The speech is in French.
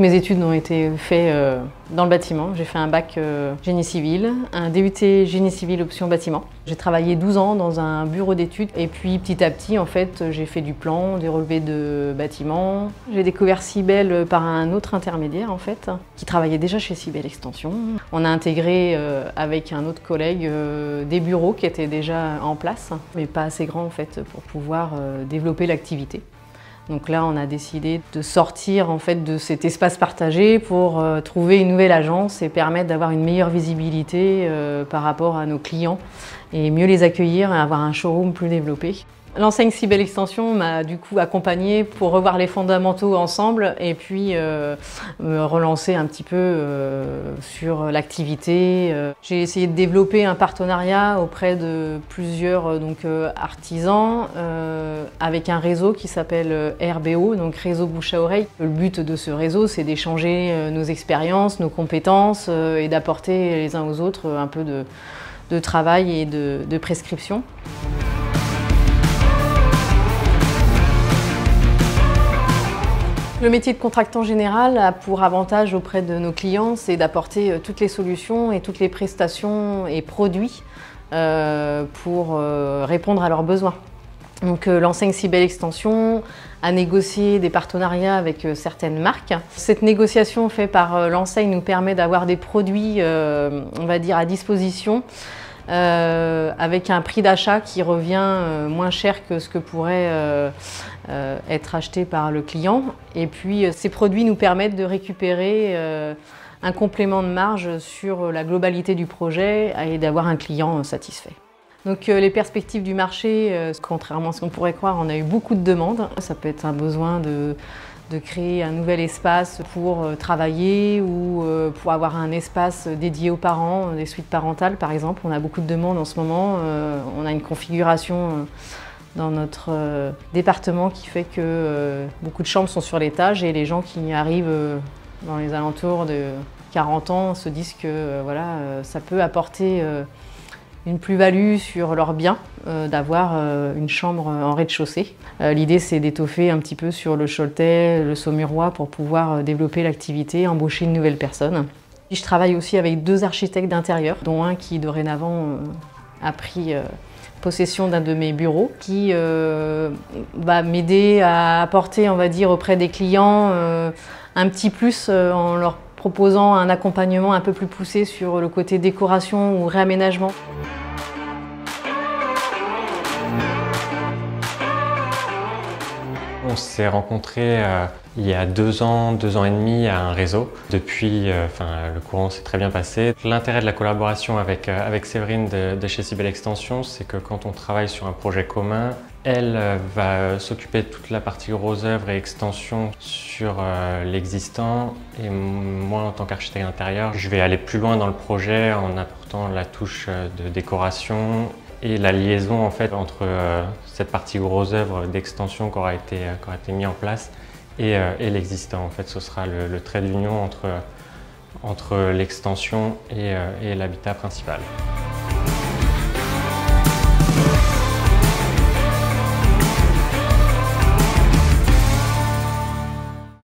mes études ont été faites dans le bâtiment. J'ai fait un bac génie civil, un DUT génie civil option bâtiment. J'ai travaillé 12 ans dans un bureau d'études et puis petit à petit en fait j'ai fait du plan, des relevés de bâtiments. J'ai découvert Cybelle par un autre intermédiaire en fait qui travaillait déjà chez Cybelle Extension. On a intégré avec un autre collègue des bureaux qui étaient déjà en place mais pas assez grands en fait pour pouvoir développer l'activité. Donc là, on a décidé de sortir en fait de cet espace partagé pour trouver une nouvelle agence et permettre d'avoir une meilleure visibilité par rapport à nos clients et mieux les accueillir et avoir un showroom plus développé. L'enseigne Cybelle Extension m'a du coup accompagnée pour revoir les fondamentaux ensemble et puis me relancer un petit peu sur l'activité. J'ai essayé de développer un partenariat auprès de plusieurs artisans avec un réseau qui s'appelle RBO, donc Réseau Bouche à Oreille. Le but de ce réseau, c'est d'échanger nos expériences, nos compétences et d'apporter les uns aux autres un peu de travail et de prescription. Le métier de contractant général a pour avantage auprès de nos clients, c'est d'apporter toutes les solutions et toutes les prestations et produits pour répondre à leurs besoins. Donc l'enseigne Cybelle Extension a négocié des partenariats avec certaines marques. Cette négociation faite par l'enseigne nous permet d'avoir des produits, on va dire, à disposition avec un prix d'achat qui revient moins cher que ce que pourrait être acheté par le client. Et puis ces produits nous permettent de récupérer un complément de marge sur la globalité du projet et d'avoir un client satisfait. Donc les perspectives du marché, contrairement à ce qu'on pourrait croire, on a eu beaucoup de demandes. Ça peut être un besoin de créer un nouvel espace pour travailler ou pour avoir un espace dédié aux parents, des suites parentales par exemple. On a beaucoup de demandes en ce moment. On a une configuration dans notre département qui fait que beaucoup de chambres sont sur l'étage et les gens qui arrivent dans les alentours de 40 ans se disent que voilà, ça peut apporter une plus-value sur leurs biens, d'avoir une chambre en rez-de-chaussée. L'idée, c'est d'étoffer un petit peu sur le Choletais, le Saumurois pour pouvoir développer l'activité, embaucher une nouvelle personne. Je travaille aussi avec 2 architectes d'intérieur, dont un qui dorénavant a pris possession d'un de mes bureaux, qui va m'aider à apporter, on va dire, auprès des clients un petit plus en leur proposant un accompagnement un peu plus poussé sur le côté décoration ou réaménagement. On s'est rencontrés il y a 2 ans et demi à un réseau. Depuis, le courant s'est très bien passé. L'intérêt de la collaboration avec Séverine de chez Cybelle Extension, c'est que quand on travaille sur un projet commun, elle va s'occuper de toute la partie gros œuvre et extension sur l'existant et moi, en tant qu'architecte d'intérieur, je vais aller plus loin dans le projet en apportant la touche de décoration et la liaison en fait entre cette partie gros œuvre d'extension qui aura été mise en place et l'existant. En fait, ce sera le trait d'union entre l'extension et l'habitat principal.